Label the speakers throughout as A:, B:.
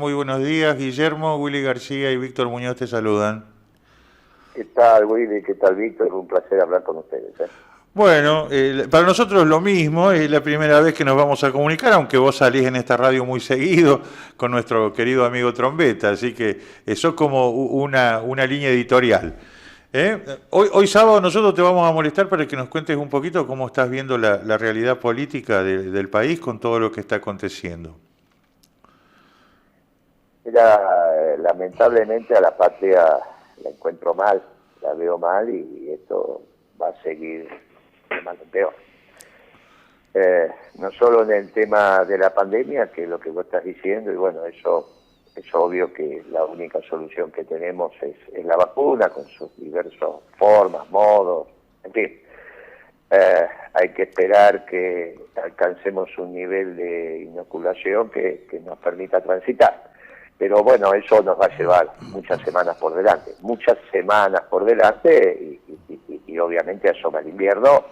A: Muy buenos días, Guillermo, Willy García y Víctor Muñoz te saludan.
B: ¿Qué tal, Willy? ¿Qué tal, Víctor? Un placer hablar con ustedes.
A: Bueno, para nosotros lo mismo, es la primera vez que nos vamos a comunicar, aunque vos salís en esta radio muy seguido con nuestro querido amigo Trombetta, así que eso es como una línea editorial. Hoy sábado nosotros te vamos a molestar para que nos cuentes un poquito cómo estás viendo la realidad política del país con todo lo que está aconteciendo.
B: Mira, lamentablemente a la patria la encuentro mal, la veo mal y esto va a seguir de mal en peor. No solo en el tema de la pandemia, que es lo que vos estás diciendo, y bueno, eso es obvio que la única solución que tenemos es la vacuna, con sus diversas formas, modos, en fin. Hay que esperar que alcancemos un nivel de inoculación que nos permita transitar. Pero bueno, eso nos va a llevar muchas semanas por delante, y obviamente asoma el invierno,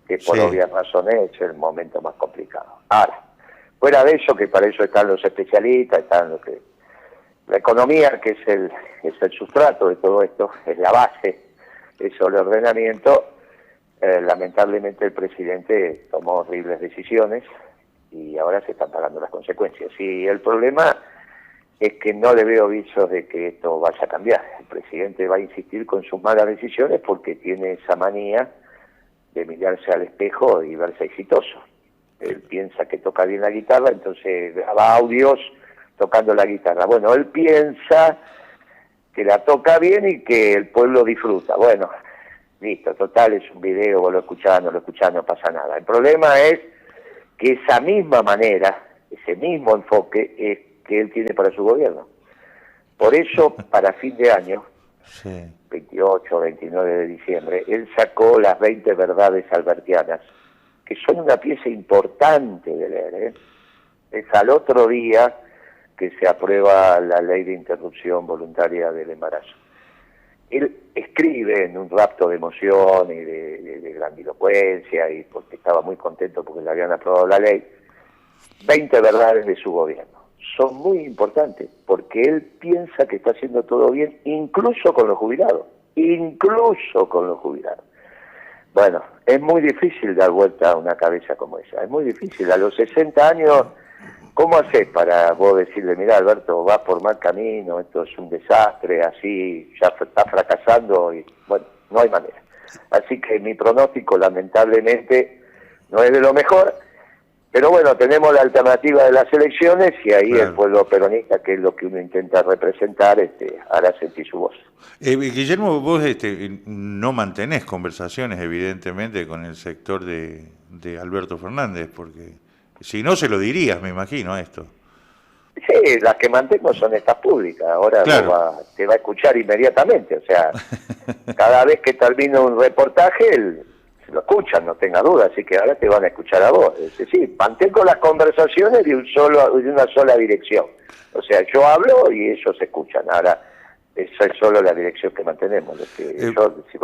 B: que por obvias razones es el momento más complicado. Ahora, fuera de eso, que para eso están los especialistas, la economía, que es el sustrato de todo esto, es la base, es el ordenamiento. Lamentablemente el presidente tomó horribles decisiones y ahora se están pagando las consecuencias. Y el problema es que no le veo visos de que esto vaya a cambiar. El presidente va a insistir con sus malas decisiones porque tiene esa manía de mirarse al espejo y verse exitoso. Él piensa que toca bien la guitarra, entonces graba audios tocando la guitarra. Bueno, él piensa que la toca bien y que el pueblo disfruta. Bueno, listo, total, es un video, vos lo escuchás, no pasa nada. El problema es que esa misma manera, ese mismo enfoque es que él tiene para su gobierno. Por eso, para fin de año, 28 o 29 de diciembre, él sacó las 20 verdades albertianas, que son una pieza importante de leer. Es al otro día que se aprueba la ley de interrupción voluntaria del embarazo. Él escribe en un rapto de emoción y de grandilocuencia, y porque estaba muy contento porque le habían aprobado la ley, 20 verdades de su gobierno. Son muy importantes, porque él piensa que está haciendo todo bien, incluso con los jubilados. Bueno, es muy difícil dar vuelta a una cabeza como esa, es muy difícil. A los 60 años, ¿cómo haces para vos decirle, mira, Alberto, vas por mal camino, esto es un desastre, así ya está fracasando? Y bueno, no hay manera. Así que mi pronóstico, lamentablemente, no es de lo mejor. Pero bueno, tenemos la alternativa de las elecciones y ahí el pueblo peronista, que es lo que uno intenta representar, hará sentir su voz.
A: Guillermo, vos no mantenés conversaciones, evidentemente, con el sector de Alberto Fernández, porque si no se lo dirías, me imagino, esto.
B: Sí, las que mantengo son estas públicas, ahora te va a escuchar inmediatamente, o sea, cada vez que termina un reportaje, lo escuchan, no tenga duda, así que ahora te van a escuchar a vos. Es decir, mantengo las conversaciones de una sola dirección. O sea, yo hablo y ellos escuchan. Ahora, esa es solo la dirección que mantenemos. Si vos si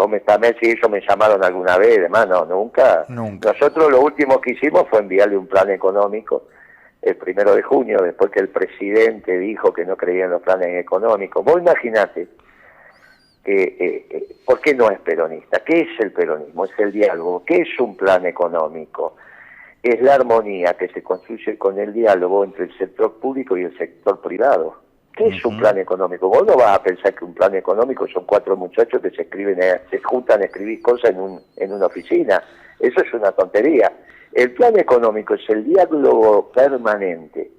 B: ellos me llamaron alguna vez, además, no, nunca. Nosotros lo último que hicimos fue enviarle un plan económico el 1 de junio, después que el presidente dijo que no creía en los planes económicos. Vos imaginate, ¿por qué no es peronista? ¿Qué es el peronismo? Es el diálogo. ¿Qué es un plan económico? Es la armonía que se construye con el diálogo entre el sector público y el sector privado. ¿Qué es un plan económico? Vos no vas a pensar que un plan económico son 4 muchachos que se juntan a escribir cosas en una oficina. Eso es una tontería. El plan económico es el diálogo permanente,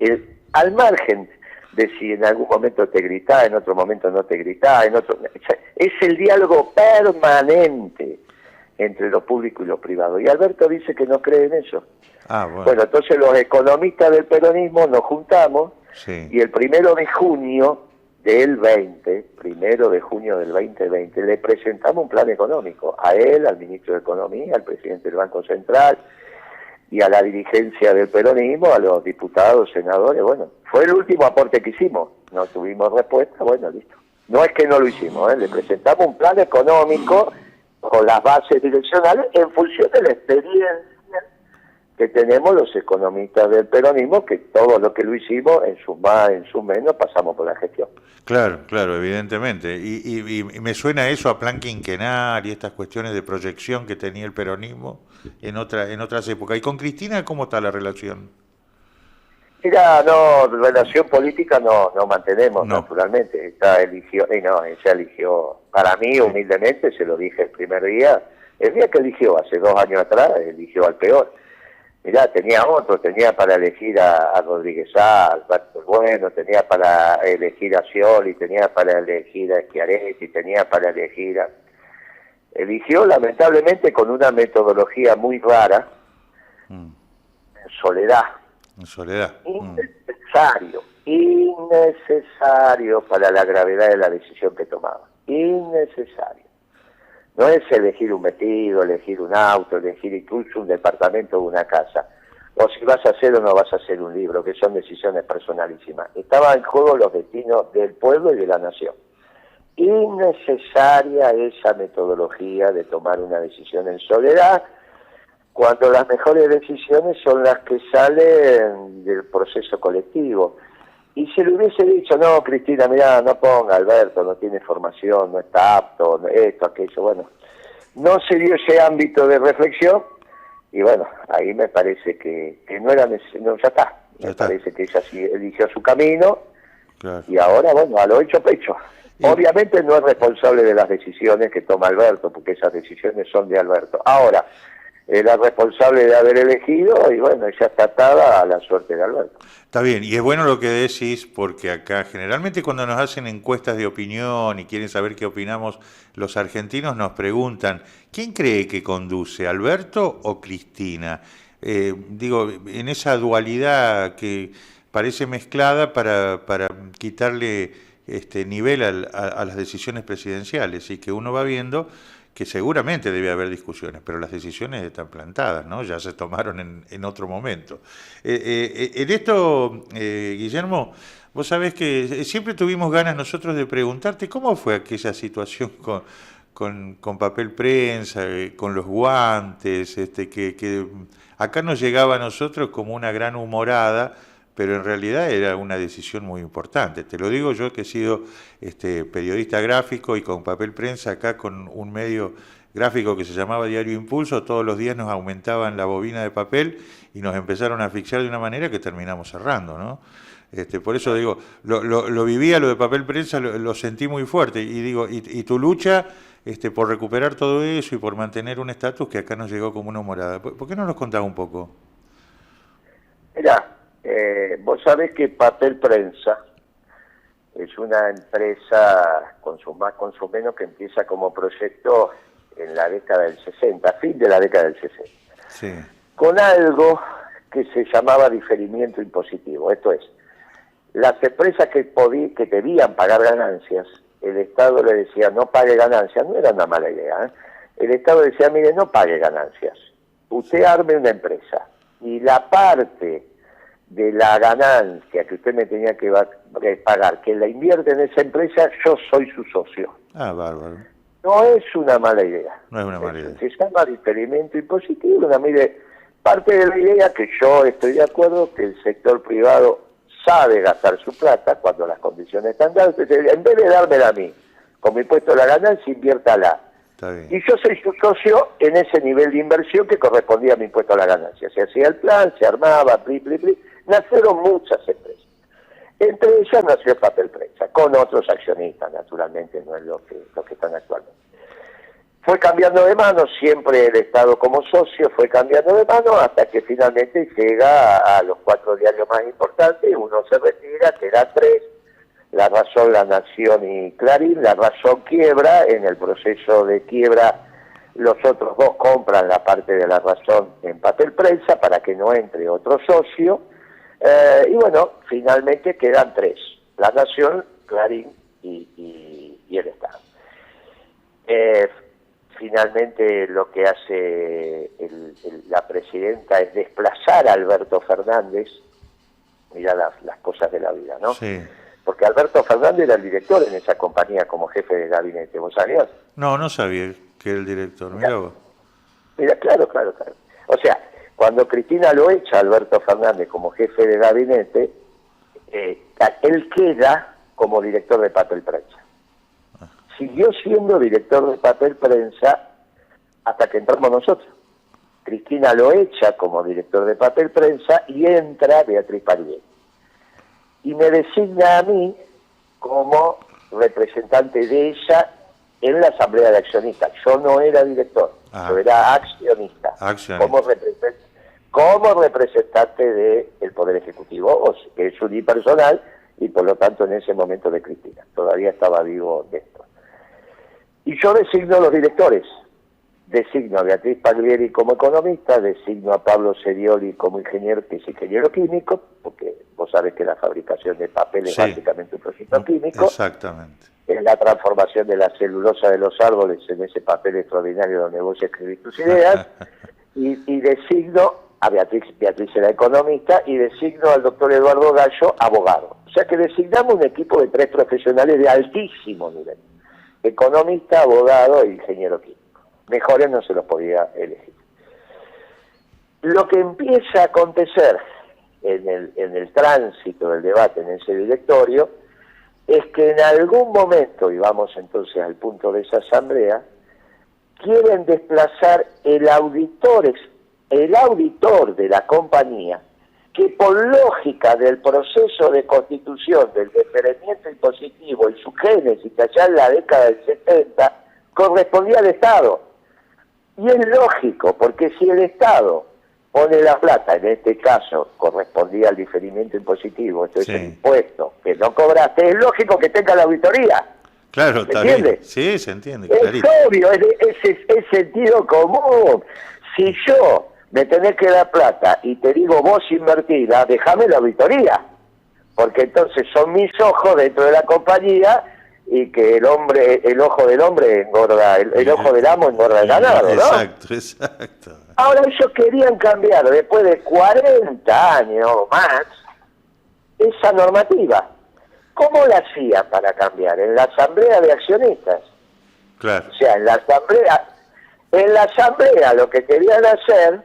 B: al margen de si en algún momento te gritás, en otro momento no te gritás, es el diálogo permanente entre lo público y lo privado. Y Alberto dice que no cree en eso. Bueno, entonces los economistas del peronismo nos juntamos y el 1 de junio del 2020, le presentamos un plan económico a él, al ministro de Economía, al presidente del Banco Central y a la dirigencia del peronismo, a los diputados, senadores. Bueno, fue el último aporte que hicimos, no tuvimos respuesta, bueno, listo. No es que no lo hicimos, le presentamos un plan económico con las bases direccionales en función de la experiencia que tenemos los economistas del peronismo, que todo lo que lo hicimos, en su más, en su menos, pasamos por la gestión.
A: Claro, claro, evidentemente. Y me suena eso a plan quinquenal y estas cuestiones de proyección que tenía el peronismo en otras épocas. ¿Y con Cristina cómo está la relación?
B: Mira, no, relación política no mantenemos,
A: No.
B: naturalmente. Ella eligió, para mí,
A: Sí.
B: humildemente, se lo dije el primer día, el día que eligió, hace 2 años atrás, eligió al peor. Mirá, tenía para elegir a Rodríguez Sá, bueno, tenía para elegir a Scioli, tenía para elegir a Schiaretti, tenía para elegir a... Eligió, lamentablemente, con una metodología muy rara, en soledad.
A: En soledad.
B: Innecesario para la gravedad de la decisión que tomaba. Innecesario. No es elegir un vestido, elegir un auto, elegir incluso un departamento o una casa. O si vas a hacer o no vas a hacer un libro, que son decisiones personalísimas. Estaba en juego los destinos del pueblo y de la nación. Innecesaria esa metodología de tomar una decisión en soledad, cuando las mejores decisiones son las que salen del proceso colectivo. Y si le hubiese dicho, no, Cristina, mirá, no ponga, Alberto, no tiene formación, no está apto, esto, aquello, bueno, no se dio ese ámbito de reflexión, y bueno, ahí me parece que no era necesario, ya está, parece que ella sí eligió su camino, claro. Y ahora, bueno, a lo hecho pecho. Obviamente no es responsable de las decisiones que toma Alberto, porque esas decisiones son de Alberto. Ahora, era responsable de haber elegido y bueno, ella está atada a la suerte de Alberto.
A: Está bien, y es bueno lo que decís, porque acá generalmente cuando nos hacen encuestas de opinión y quieren saber qué opinamos los argentinos, nos preguntan, ¿quién cree que conduce, Alberto o Cristina? Digo, en esa dualidad que parece mezclada para quitarle nivel a las decisiones presidenciales y que uno va viendo que seguramente debe haber discusiones, pero las decisiones están plantadas, ¿no? Ya se tomaron en otro momento. En esto, Guillermo, vos sabés que siempre tuvimos ganas nosotros de preguntarte cómo fue aquella situación con papel prensa, con los guantes, que acá nos llegaba a nosotros como una gran humorada, pero en realidad era una decisión muy importante. Te lo digo yo que he sido periodista gráfico y con papel prensa acá con un medio gráfico que se llamaba Diario Impulso, todos los días nos aumentaban la bobina de papel y nos empezaron a asfixiar de una manera que terminamos cerrando, ¿no? Por eso digo, lo vivía, lo de papel prensa, lo sentí muy fuerte y digo, y tu lucha por recuperar todo eso y por mantener un estatus que acá nos llegó como una humorada. ¿Por qué no nos contás un poco?
B: Mirá, vos sabés que Papel Prensa es una empresa con su más, con su menos, que empieza como proyecto en la década del 60, fin de la década del 60,
A: sí,
B: con algo que se llamaba diferimiento impositivo. Esto es, las empresas que debían pagar ganancias, el Estado le decía no pague ganancias, no era una mala idea, ¿eh? El Estado decía, mire, no pague ganancias, usted arme una empresa y la parte de la ganancia que usted me tenía que pagar, que la invierte en esa empresa, yo soy su socio.
A: Ah, bárbaro.
B: No es una mala idea.
A: No es una mala idea.
B: Se llama diferimiento impositivo. Mire, parte de la idea que yo estoy de acuerdo, que el sector privado sabe gastar su plata cuando las condiciones están dadas. En vez de dármela a mí, con mi impuesto a la ganancia, inviértala. Y yo soy su socio en ese nivel de inversión que correspondía a mi impuesto a la ganancia. Se hacía el plan, se armaba, nacieron muchas empresas. Entre ellas nació Papel Prensa, con otros accionistas, naturalmente, no es lo que están actualmente. Fue cambiando de mano, siempre el Estado como socio fue cambiando de mano hasta que finalmente llega a los 4 diarios más importantes, uno se retira, quedan 3, La Razón, La Nación y Clarín. La Razón quiebra, en el proceso de quiebra los otros 2 compran la parte de La Razón en Papel Prensa para que no entre otro socio, y bueno, finalmente quedan 3, La Nación, Clarín y el Estado. Finalmente lo que hace la presidenta es desplazar a Alberto Fernández. Mirá las cosas de la vida, ¿no?
A: Sí.
B: Porque Alberto Fernández era el director en esa compañía como jefe de gabinete, ¿vos sabías?
A: No sabía que era el director, mirá vos.
B: Mira, claro. O sea, Cuando Cristina lo echa a Alberto Fernández como jefe de gabinete, él queda como director de Papel Prensa. Siguió siendo director de Papel Prensa hasta que entramos nosotros. Cristina lo echa como director de Papel Prensa y entra Beatriz Paglieri. Y me designa a mí como representante de ella en la Asamblea de Accionistas. Yo no era director, yo era accionista. Como representante del Poder Ejecutivo, que es unipersonal, y por lo tanto en ese momento de Cristina. Todavía estaba vivo Néstor. Y yo designo a los directores. Designo a Beatriz Paglieri como economista, designo a Pablo Serioli como ingeniero, que es ingeniero químico, porque vos sabés que la fabricación de papel es básicamente un proceso químico.
A: Exactamente.
B: En la transformación de la celulosa de los árboles en ese papel extraordinario donde vos escribís tus ideas, y designo a Beatriz era economista, y designo al doctor Eduardo Gallo abogado. O sea que designamos un equipo de 3 profesionales de altísimo nivel: economista, abogado e ingeniero químico. Mejores no se los podía elegir. Lo que empieza a acontecer en el tránsito del debate en ese directorio es que en algún momento, y vamos entonces al punto de esa asamblea, quieren desplazar el auditor de la compañía, que por lógica del proceso de constitución del diferimiento impositivo y su génesis allá en la década del 70 correspondía al Estado. Y es lógico, porque si el Estado pone la plata, en este caso correspondía al diferimiento impositivo, esto es el impuesto que no cobraste, es lógico que tenga la auditoría.
A: Claro,
B: ¿Se entiende?
A: Sí, se entiende.
B: Es
A: clarito.
B: obvio, es sentido común. Si yo me tenés que dar plata y te digo vos invertida, déjame la auditoría, porque entonces son mis ojos dentro de la compañía, y que el ojo del hombre engorda, el ojo del amo engorda el ganado, ¿no?
A: Exacto.
B: Ahora ellos querían cambiar, después de 40 años más, esa normativa. ¿Cómo la hacían para cambiar? En la asamblea de accionistas.
A: Claro.
B: O sea, en la asamblea lo que querían hacer,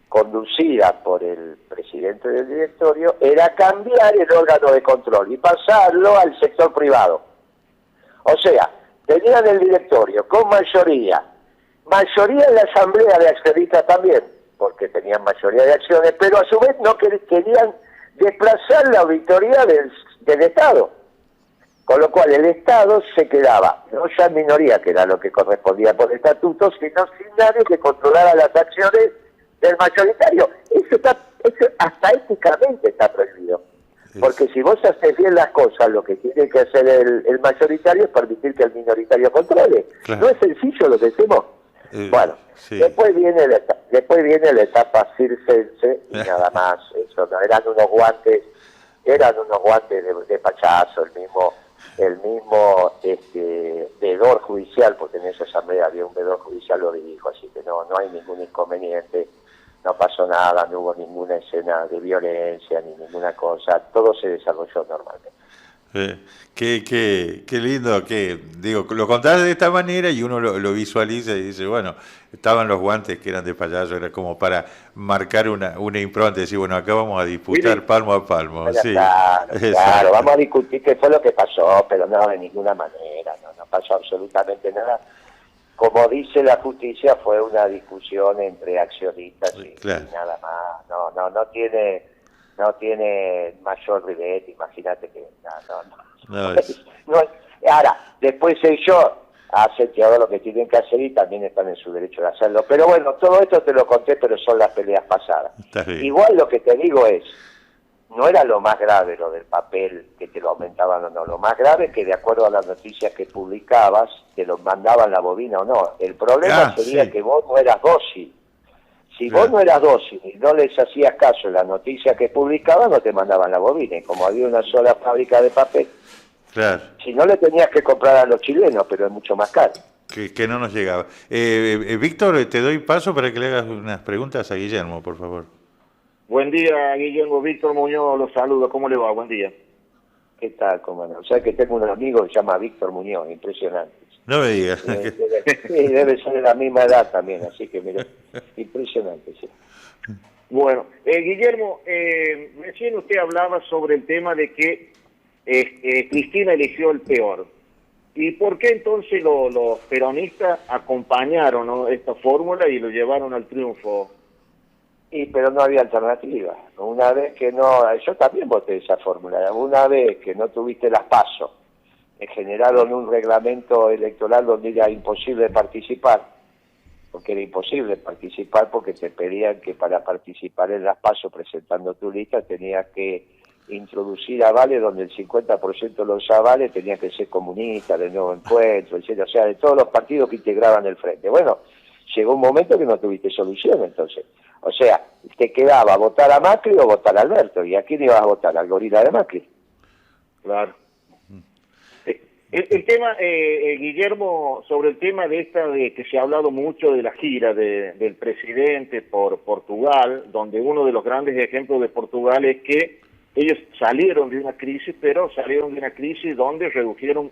B: conducida por el presidente del directorio, era cambiar el órgano de control y pasarlo al sector privado. O sea, tenían el directorio con mayoría en la asamblea de accionistas también, porque tenían mayoría de acciones, pero a su vez no querían desplazar la auditoría del Estado. Con lo cual el Estado se quedaba, no ya en minoría, que era lo que correspondía por estatuto, sino sin nadie que controlara las acciones del mayoritario. Eso hasta éticamente está prohibido. Porque si vos haces bien las cosas, lo que tiene que hacer el mayoritario es permitir que el minoritario controle. Claro. ¿No es sencillo lo que decimos? Bueno, después viene la etapa circense y nada más. Eso, ¿no? Eran unos guantes de payaso, el mismo vedor judicial, porque en esa asamblea había un vedor judicial, lo dijo, así que no hay ningún inconveniente. No pasó nada, no hubo ninguna escena de violencia ni ninguna cosa, todo se desarrolló normalmente.
A: Qué lindo, que digo, lo contás de esta manera y uno lo visualiza y dice, bueno, estaban los guantes que eran de payaso, era como para marcar una impronta, decir, bueno, acá vamos a disputar palmo a palmo. Sí,
B: claro, vamos a discutir qué fue lo que pasó, pero no, de ninguna manera, no pasó absolutamente nada. Como dice la justicia, fue una discusión entre accionistas y nada más. No tiene mayor ribete, imagínate que Ahora, después ellos hacen todo lo que tienen que hacer y también están en su derecho de hacerlo. Pero bueno, todo esto te lo conté, pero son las peleas pasadas. Igual lo que te digo es, no era lo más grave lo del papel, que te lo aumentaban o no. Lo más grave es que de acuerdo a las noticias que publicabas, te lo mandaban la bobina o no. El problema sería que vos no eras dócil. Si vos no eras dócil y no les hacías caso en las noticias que publicaban, no te mandaban la bobina. Y como había una sola fábrica de papel, si no le tenías que comprar a los chilenos, pero es mucho más caro.
A: Que no nos llegaba. Víctor, te doy paso para que le hagas unas preguntas a Guillermo, por favor.
C: Buen día, Guillermo. Víctor Muñoz los saluda. ¿Cómo le va? Buen día.
B: ¿Qué tal, comandante? O sea que tengo un amigo que se llama Víctor Muñoz, impresionante.
A: No me digas.
B: Sí, debe ser de la misma edad también, así que mira, impresionante, sí.
C: Bueno, Guillermo, recién usted hablaba sobre el tema de que Cristina eligió el peor. ¿Y por qué entonces los peronistas acompañaron, ¿no?, esta fórmula y lo llevaron al triunfo?
B: Pero no había alternativa. Una vez que no, yo también voté esa fórmula, una vez que no tuviste las PASO, generaron un reglamento electoral donde era imposible participar, porque era imposible participar porque te pedían que para participar en las PASO presentando tu lista tenías que introducir avales donde el 50% de los avales tenían que ser comunistas, de Nuevo Encuentro, etcétera, o sea, de todos los partidos que integraban el frente. Bueno, llegó un momento que no tuviste solución entonces. O sea, te quedaba votar a Macri o votar a Alberto, ¿y a quién ibas a votar? ¿Al gorila de Macri?
C: Claro. El tema, Guillermo, sobre el tema de que se ha hablado mucho de la gira del presidente por Portugal, donde uno de los grandes ejemplos de Portugal es que ellos salieron de una crisis, pero salieron de una crisis donde redujeron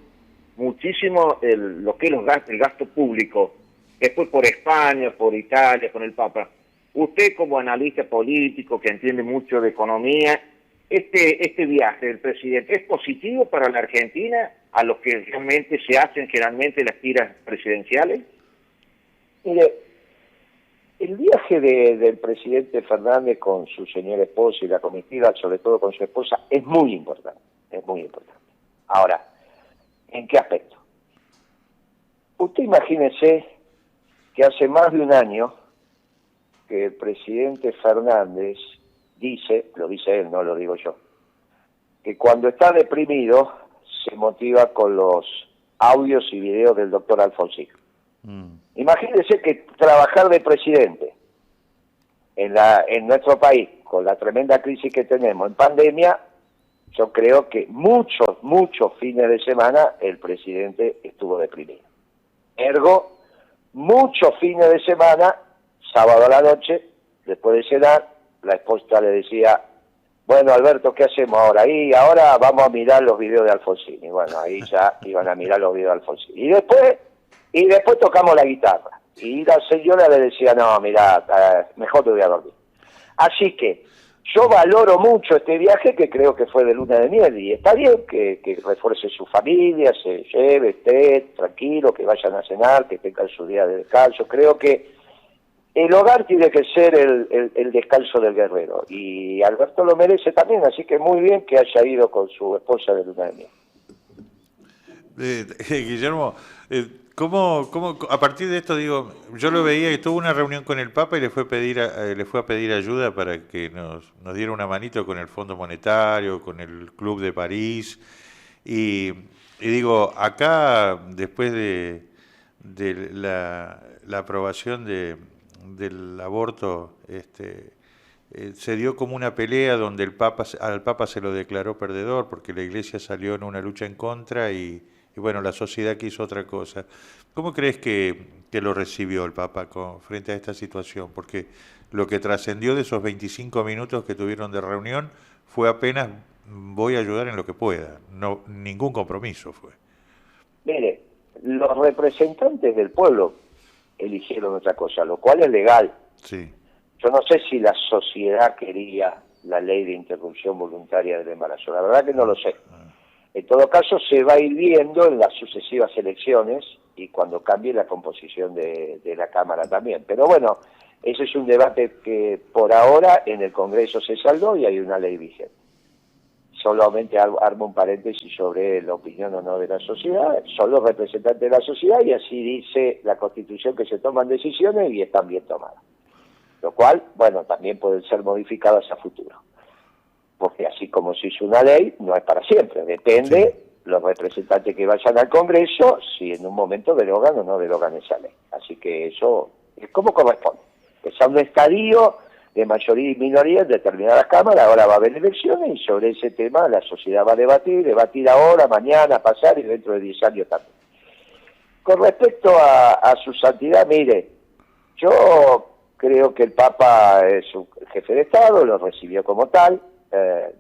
C: muchísimo lo que es el gasto público. Después por España, por Italia, con el Papa. Usted como analista político que entiende mucho de economía, este viaje del presidente, ¿es positivo para la Argentina a lo que realmente se hacen generalmente las giras presidenciales?
B: Mire, el viaje del presidente Fernández con su señora esposa y la comitiva, sobre todo con su esposa, es muy importante, es muy importante. Ahora, ¿en qué aspecto? Usted imagínese que hace más de un año que el presidente Fernández dice, lo dice él, no lo digo yo, que cuando está deprimido se motiva con los audios y videos del doctor Alfonsín. Imagínense que trabajar de presidente en nuestro país, con la tremenda crisis que tenemos en pandemia, yo creo que muchos fines de semana el presidente estuvo deprimido. Ergo, muchos fines de semana, sábado a la noche, después de cenar, la esposa le decía, bueno, Alberto, ¿qué hacemos ahora? Y ahora vamos a mirar los videos de Alfonsín. Y bueno, ahí ya iban a mirar los videos de Alfonsín. Y después tocamos la guitarra. Y la señora le decía, no, mira, mejor te voy a dormir. Así que yo valoro mucho este viaje, que creo que fue de luna de miel, y está bien que refuerce su familia, se lleve, esté tranquilo, que vayan a cenar, que tengan su día de descanso. Creo que el hogar tiene que ser el descanso del guerrero, y Alberto lo merece también, así que muy bien que haya ido con su esposa de luna de miel.
A: Guillermo, ¿cómo, a partir de esto, digo, yo lo veía y tuvo una reunión con el Papa y le fue a pedir ayuda para que nos diera una manito con el Fondo Monetario, con el Club de París, y digo, acá después de la aprobación del aborto, se dio como una pelea donde al Papa se lo declaró perdedor porque la Iglesia salió en una lucha en contra y bueno, la sociedad quiso otra cosa. ¿Cómo crees que lo recibió el Papa frente a esta situación? Porque lo que trascendió de esos 25 minutos que tuvieron de reunión fue apenas voy a ayudar en lo que pueda, no ningún compromiso fue.
B: Mire, los representantes del pueblo eligieron otra cosa, lo cual es legal.
A: Sí.
B: Yo no sé si la sociedad quería la ley de interrupción voluntaria del embarazo, la verdad que no lo sé. En todo caso, se va a ir viendo en las sucesivas elecciones y cuando cambie la composición de la Cámara también. Pero bueno, ese es un debate que por ahora en el Congreso se saldó y hay una ley vigente. Solamente armo un paréntesis sobre la opinión o no de la sociedad. Son los representantes de la sociedad y así dice la Constitución que se toman decisiones y están bien tomadas. Lo cual, bueno, también pueden ser modificadas a futuro. Porque así como se hizo una ley, no es para siempre. Depende los representantes que vayan al Congreso si en un momento derogan o no derogan esa ley. Así que eso es como corresponde. Que sea un estadio de mayoría y minoría en determinadas cámaras, ahora va a haber elecciones y sobre ese tema la sociedad va a debatir ahora, mañana, pasar y dentro de 10 años también. Con respecto a su santidad, mire, yo creo que el Papa es un jefe de Estado, lo recibió como tal,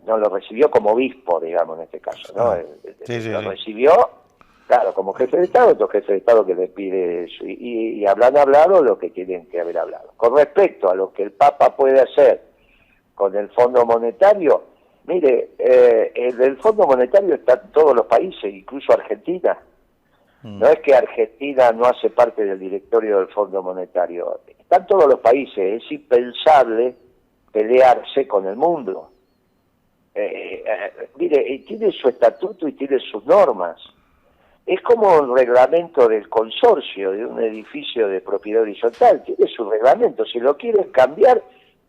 B: no lo recibió como obispo, digamos, en este caso, ¿no? Lo recibió Claro, como jefe de Estado, otro jefe de Estado que le pide eso. Y habrán hablado lo que tienen que haber hablado. Con respecto a lo que el Papa puede hacer con el Fondo Monetario, mire, el Fondo Monetario está en todos los países, incluso Argentina. No es que Argentina no hace parte del directorio del Fondo Monetario. Están todos los países. Es impensable pelearse con el mundo. Mire, tiene su estatuto y tiene sus normas. Es como un reglamento del consorcio de un edificio de propiedad horizontal. Tiene su reglamento. Si lo quieren cambiar,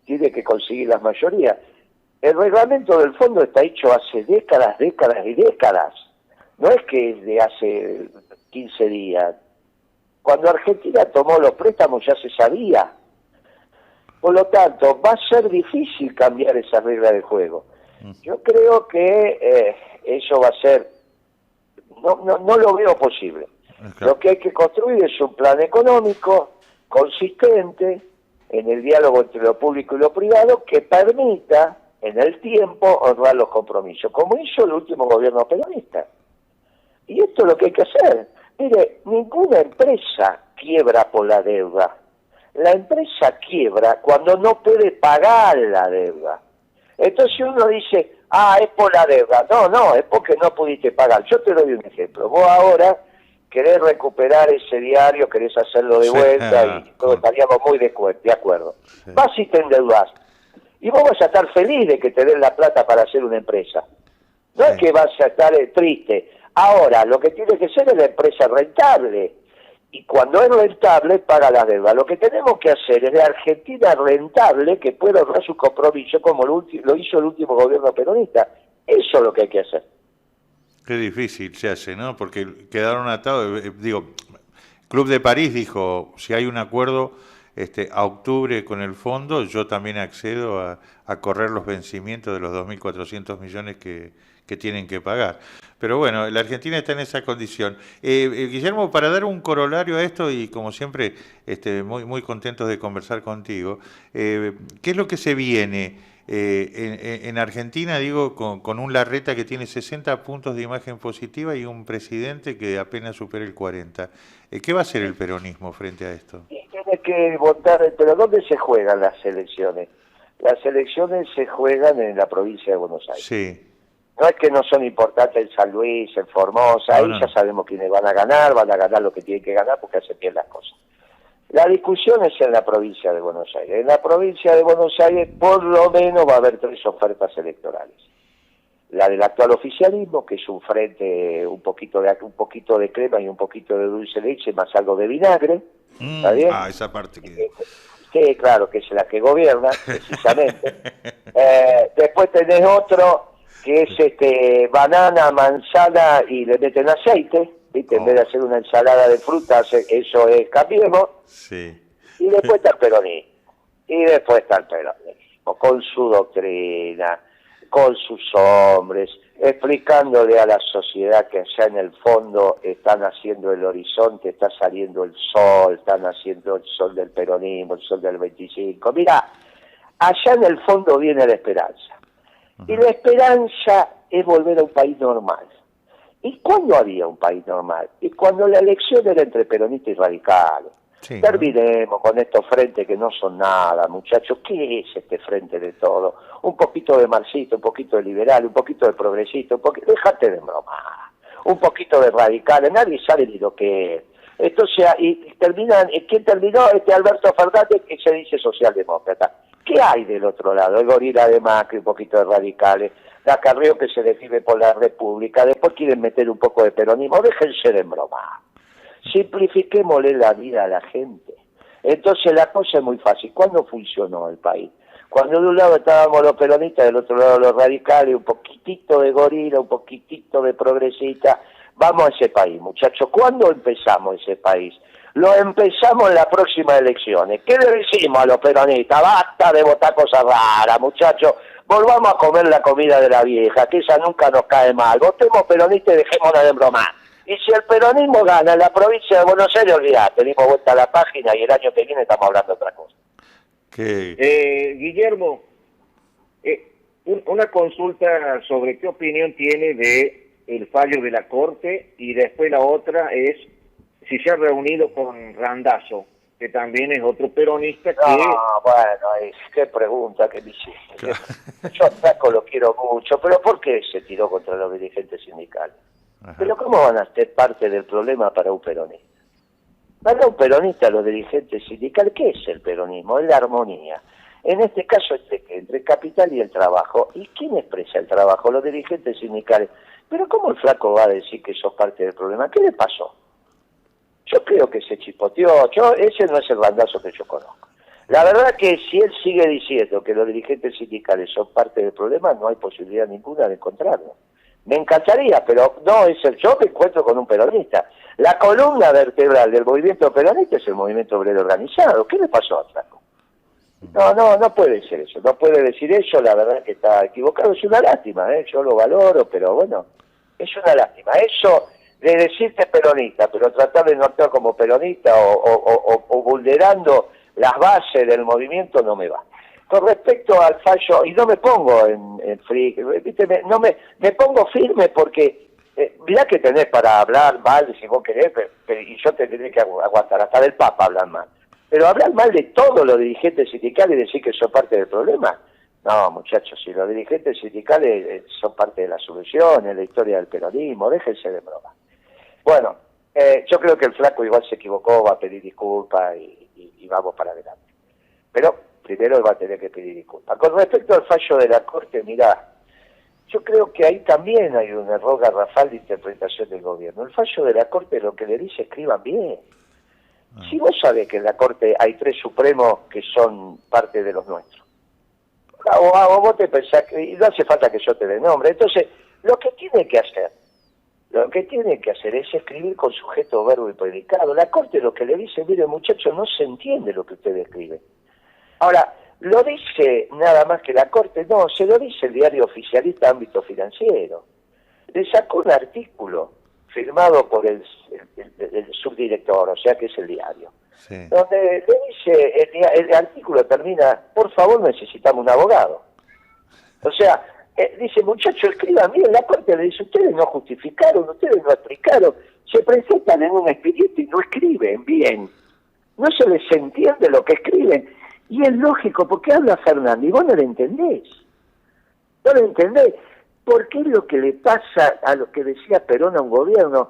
B: tiene que conseguir las mayorías. El reglamento del fondo está hecho hace décadas, décadas y décadas. No es que es de hace 15 días. Cuando Argentina tomó los préstamos ya se sabía. Por lo tanto, va a ser difícil cambiar esa regla de juego. Yo creo que eso va a ser... No lo veo posible. Okay. Lo que hay que construir es un plan económico consistente en el diálogo entre lo público y lo privado que permita en el tiempo honrar los compromisos, como hizo el último gobierno peronista. Y esto es lo que hay que hacer. Mire, ninguna empresa quiebra por la deuda. La empresa quiebra cuando no puede pagar la deuda. Entonces uno dice, es por la deuda. No, es porque no pudiste pagar. Yo te doy un ejemplo. Vos ahora querés recuperar ese diario, querés hacerlo de vuelta y todos estaríamos muy de acuerdo. Sí. Vas y te endeudás. Y vos vas a estar feliz de que te den la plata para hacer una empresa. No es que vas a estar triste. Ahora, lo que tiene que ser es la empresa rentable. Y cuando es rentable, paga la deuda. Lo que tenemos que hacer es de Argentina rentable que pueda honrar su compromiso como lo hizo el último gobierno peronista. Eso es lo que hay que hacer.
A: Qué difícil se hace, ¿no? Porque quedaron atados. Club de París dijo, si hay un acuerdo a octubre con el fondo, yo también accedo a correr los vencimientos de los 2.400 millones que tienen que pagar. Pero bueno, la Argentina está en esa condición. Guillermo, para dar un corolario a esto, y como siempre, muy, muy contentos de conversar contigo, ¿qué es lo que se viene en Argentina, digo, con un Larreta que tiene 60 puntos de imagen positiva y un presidente que apenas supera el 40? ¿Qué va a hacer el peronismo frente a esto?
B: Tiene que votar, pero ¿dónde se juegan las elecciones? Las elecciones se juegan en la provincia de Buenos Aires.
A: Sí.
B: No es que no son importantes en San Luis, en Formosa, ahí ya sabemos quiénes van a ganar lo que tienen que ganar porque hacen bien las cosas. La discusión es en la provincia de Buenos Aires. En la provincia de Buenos Aires por lo menos va a haber 3 ofertas electorales. La del actual oficialismo, que es un frente un poquito de crema y un poquito de dulce de leche más algo de vinagre. ¿Está bien?
A: Esa parte que...
B: Sí, claro, que es la que gobierna, precisamente. Después tenés otro que es banana, manzana y le meten aceite, ¿viste? En vez de hacer una ensalada de frutas, eso es Cambiemos.
A: Sí.
B: Y después está el peronismo. Y después está el peronismo, con su doctrina, con sus hombres, explicándole a la sociedad que allá en el fondo están haciendo el horizonte, está saliendo el sol, están haciendo el sol del peronismo, el sol del 25. Mira, allá en el fondo viene la esperanza. Y la esperanza es volver a un país normal. ¿Y cuándo había un país normal? Y cuando la elección era entre peronistas y radicales. Sí, terminemos con estos frentes que no son nada, muchachos. ¿Qué es este frente de todo? Un poquito de marxista, un poquito de liberal, un poquito de progresista, déjate de bromar. Un poquito de radicales, nadie sabe ni lo que es. Entonces, y terminan, ¿quién terminó? Alberto Fernández, que se dice socialdemócrata. ¿Qué hay del otro lado? El gorila de Macri, un poquito de radicales, la Carrió que se define por la República, después quieren meter un poco de peronismo, déjense de bromar. Simplifiquémosle la vida a la gente. Entonces la cosa es muy fácil. ¿Cuándo funcionó el país? Cuando de un lado estábamos los peronistas, del otro lado los radicales, un poquitito de gorila, un poquitito de progresista. Vamos a ese país, muchachos. ¿Cuándo empezamos ese país? Lo empezamos en las próximas elecciones. ¿Qué le decimos a los peronistas? Basta de votar cosas raras, muchachos. Volvamos a comer la comida de la vieja, que esa nunca nos cae mal. Votemos peronistas y dejémonos de bromar. Y si el peronismo gana en la provincia de Buenos Aires, olvidate, dimos vuelta a la página y el año que viene estamos hablando de otra cosa.
C: Guillermo, una consulta sobre qué opinión tiene de el fallo de la Corte, y después la otra es si se ha reunido con Randazzo, que también es otro peronista que...
B: No, bueno, qué pregunta que me hiciste.
A: Claro.
B: Yo a Flaco lo quiero mucho, pero ¿por qué se tiró contra los dirigentes sindicales?
A: Ajá.
B: Pero ¿cómo van a ser parte del problema para un peronista? Para un peronista, los dirigentes sindicales, ¿qué es el peronismo? Es la armonía. En este caso, entre el capital y el trabajo. ¿Y quién expresa el trabajo? Los dirigentes sindicales. Pero ¿cómo el Flaco va a decir que sos parte del problema? ¿Qué le pasó? Yo creo que se chipoteó. Ese no es el Randazzo que yo conozco. La verdad que si él sigue diciendo que los dirigentes sindicales son parte del problema, no hay posibilidad ninguna de encontrarlo. Me encantaría, pero no es yo me encuentro con un peronista. La columna vertebral del movimiento peronista es el movimiento obrero organizado. ¿Qué le pasó a Flaco? No puede ser eso, no puede decir eso, la verdad que está equivocado, es una lástima, yo lo valoro, pero bueno, es una lástima. Eso de decirte peronista, pero tratar de no actuar como peronista o vulnerando las bases del movimiento no me va. Con respecto al fallo, y no me pongo en free, ¿viste? Me pongo firme porque mirá que tenés para hablar mal, si vos querés, y yo tendré que aguantar, hasta del Papa hablar mal. Pero hablar mal de todos los dirigentes sindicales y decir que son parte del problema, no, muchachos, si los dirigentes sindicales son parte de la solución en la historia del peronismo, déjense de broma. Bueno, yo creo que el Flaco igual se equivocó, va a pedir disculpas y vamos para adelante. Pero primero va a tener que pedir disculpas. Con respecto al fallo de la Corte, mirá, yo creo que ahí también hay un error garrafal de interpretación del gobierno. El fallo de la Corte lo que le dice, escriban bien. Si vos sabés que en la Corte hay 3 supremos que son parte de los nuestros, o vos te pensás que y no hace falta que yo te dé nombre, entonces lo que tiene que hacer es escribir con sujeto, verbo y predicado. La Corte lo que le dice, mire muchachos, no se entiende lo que ustedes escriben. Ahora, ¿lo dice nada más que la Corte? No, se lo dice el diario oficialista Ámbito Financiero. Le sacó un artículo firmado por el subdirector, o sea que es el diario, sí, donde le dice, el artículo termina, por favor necesitamos un abogado. O sea, dice, muchachos, escriban bien. La Corte le dice, ustedes no justificaron, ustedes no explicaron, se presentan en un expediente y no escriben bien, no se les entiende lo que escriben, y es lógico, porque habla Fernández, y vos no lo entendés, porque es lo que le pasa a lo que decía Perón a un gobierno.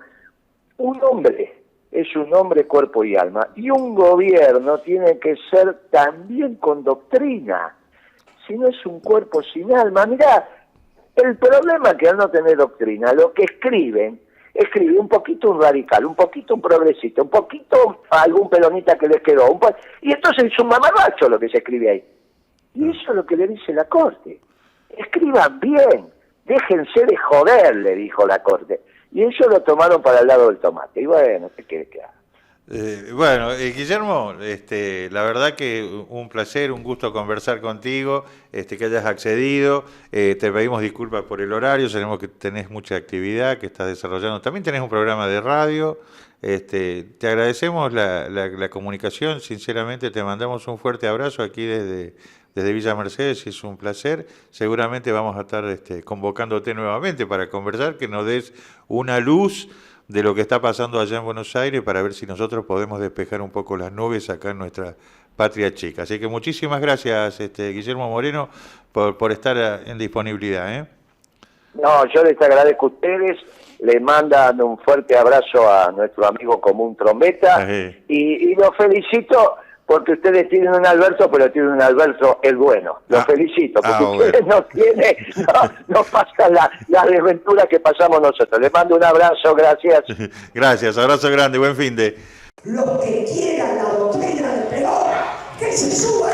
B: Un hombre es un hombre, cuerpo y alma, y un gobierno tiene que ser también con doctrina, si no es un cuerpo sin alma. Mirá, el problema es que al no tener doctrina, lo que escribe un poquito un radical, un poquito un progresista, un poquito algún peronista que les quedó, y entonces es un mamarracho lo que se escribe ahí. Y eso es lo que le dice la Corte. Escriban bien, déjense de joder, le dijo la Corte. Y ellos lo tomaron para el lado del tomate. Y bueno, ¿qué quiere que haga?
A: Guillermo, la verdad que un placer, un gusto conversar contigo, que hayas accedido. Te pedimos disculpas por el horario, sabemos que tenés mucha actividad, que estás desarrollando. También tenés un programa de radio. Te agradecemos la comunicación, sinceramente te mandamos un fuerte abrazo aquí desde Villa Mercedes, y es un placer. Seguramente vamos a estar convocándote nuevamente para conversar, que nos des una luz de lo que está pasando allá en Buenos Aires, para ver si nosotros podemos despejar un poco las nubes acá en nuestra patria chica. Así que muchísimas gracias, Guillermo Moreno, por estar en disponibilidad.
B: No, yo les agradezco a ustedes, le mandan un fuerte abrazo a nuestro amigo común Trombetta, y los felicito porque ustedes tienen un Alberto, pero tienen un Alberto el bueno. Los felicito, porque ustedes no pasan la desventura que pasamos nosotros. Les mando un abrazo, gracias.
A: Gracias, abrazo grande, buen fin de...
D: Los que quieran la doctrina de Perón, que se suban